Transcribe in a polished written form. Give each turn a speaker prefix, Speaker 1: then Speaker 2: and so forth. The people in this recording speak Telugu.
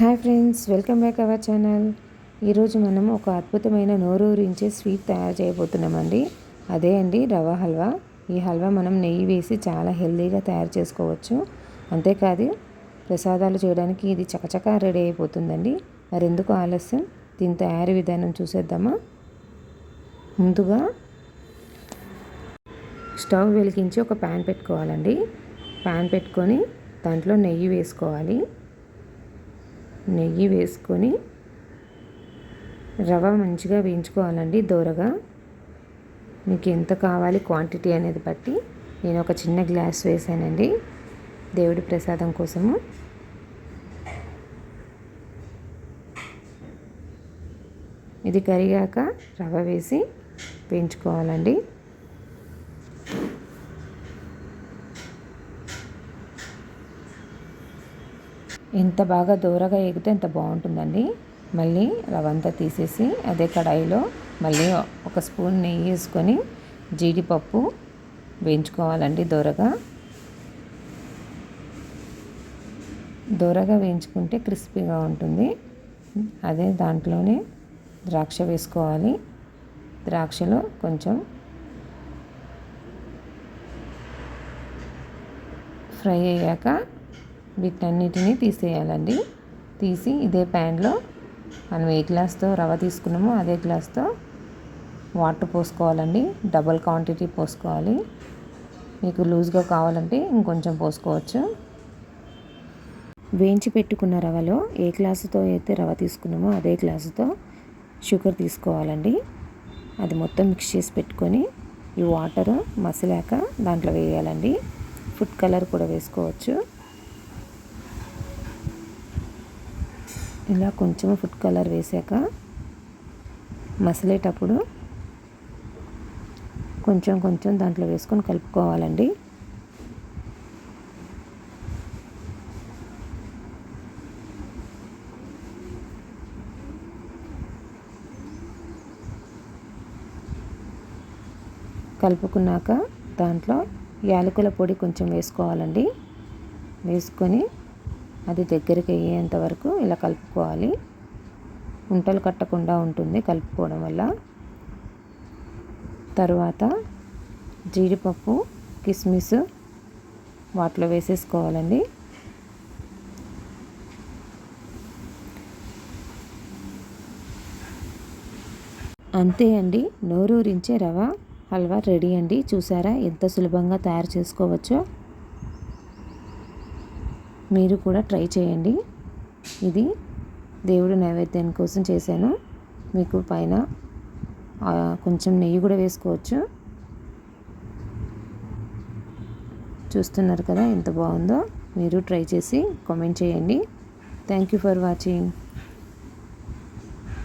Speaker 1: Hi friends, welcome back our channel. ఈరోజు మనం ఒక అద్భుతమైన నోరూరించే స్వీట్ తయారు చేయబోతున్నామండి. అదే అండి రవ్వ హల్వా. ఈ హల్వా మనం నెయ్యి వేసి చాలా హెల్తీగా తయారు చేసుకోవచ్చు. అంతేకాదు ప్రసాదాలు చేయడానికి ఇది చకచకా రెడీ అయిపోతుందండి. మరెందుకు ఆలస్యం, దీని తయారీ విధానం చూసేద్దామా. ముందుగా స్టవ్ వెలిగించి ఒక ప్యాన్ పెట్టుకోవాలండి. ప్యాన్ పెట్టుకొని దాంట్లో నెయ్యి వేసుకోవాలి. నెయ్యి వేసుకొని రవ్వ మంచిగా వేయించుకోవాలండి దోరగా. మీకు ఎంత కావాలి క్వాంటిటీ అనేది బట్టి నేను ఒక చిన్న గ్లాస్ వేసానండి దేవుడి ప్రసాదం కోసము. ఇది కరిగాక రవ్వ వేసి వేయించుకోవాలండి. ఎంత బాగా దూరగా ఎగితే అంత బాగుంటుందండి. మళ్ళీ రవంతా తీసేసి అదే కడాయిలో మళ్ళీ ఒక స్పూన్ నెయ్యి వేసుకొని జీడిపప్పు వేయించుకోవాలండి దూరగా వేయించుకుంటే క్రిస్పీగా ఉంటుంది. అదే దాంట్లోనే ద్రాక్ష వేసుకోవాలి. ద్రాక్షలో కొంచెం ఫ్రై అయ్యాక వీటన్నిటిని తీసేయాలండి. తీసి ఇదే ప్యాన్లో మనం ఏ గ్లాస్తో రవ్వ తీసుకున్నామో అదే గ్లాస్తో వాటర్ పోసుకోవాలండి. డబుల్ క్వాంటిటీ పోసుకోవాలి. మీకు లూజ్గా కావాలంటే ఇంకొంచెం పోసుకోవచ్చు. వేయించి పెట్టుకున్న రవ్వలో ఏ గ్లాసుతో అయితే రవ్వ తీసుకున్నామో అదే గ్లాసుతో షుగర్ తీసుకోవాలండి. అది మొత్తం మిక్స్ చేసి పెట్టుకొని ఈ వాటర్ మసిలాక దాంట్లో వేయాలండి. ఫుడ్ కలర్ కూడా వేసుకోవచ్చు. ఇలా కొంచెం ఫుడ్ కలర్ వేసాక మసిలేటప్పుడు కొంచెం కొంచెం దాంట్లో వేసుకొని కలుపుకోవాలండి. కలుపుకున్నాక దాంట్లో యాలకుల పొడి కొంచెం వేసుకోవాలండి. వేసుకొని అది దగ్గరికి అయ్యేంత వరకు ఇలా కలుపుకోవాలి. ఉంటలు కట్టకుండా ఉంటుంది కలుపుకోవడం వల్ల. తర్వాత జీడిపప్పు, కిస్మిస్ వాటిలో వేసేసుకోవాలండి. అంతే అండి, నోరూరించే రవ్వ హల్వా రెడీ అండి. చూసారా ఎంత సులభంగా తయారు చేసుకోవచ్చో. మీరు కూడా ట్రై చేయండి. ఇది దేవుడి నైవేద్యం కోసం చేశాను. మీకు పైన కొంచెం నెయ్యి కూడా వేసుకోవచ్చు. చూస్తున్నారు కదా ఎంత బాగుందో. మీరు ట్రై చేసి కామెంట్ చేయండి. Thank you for watching.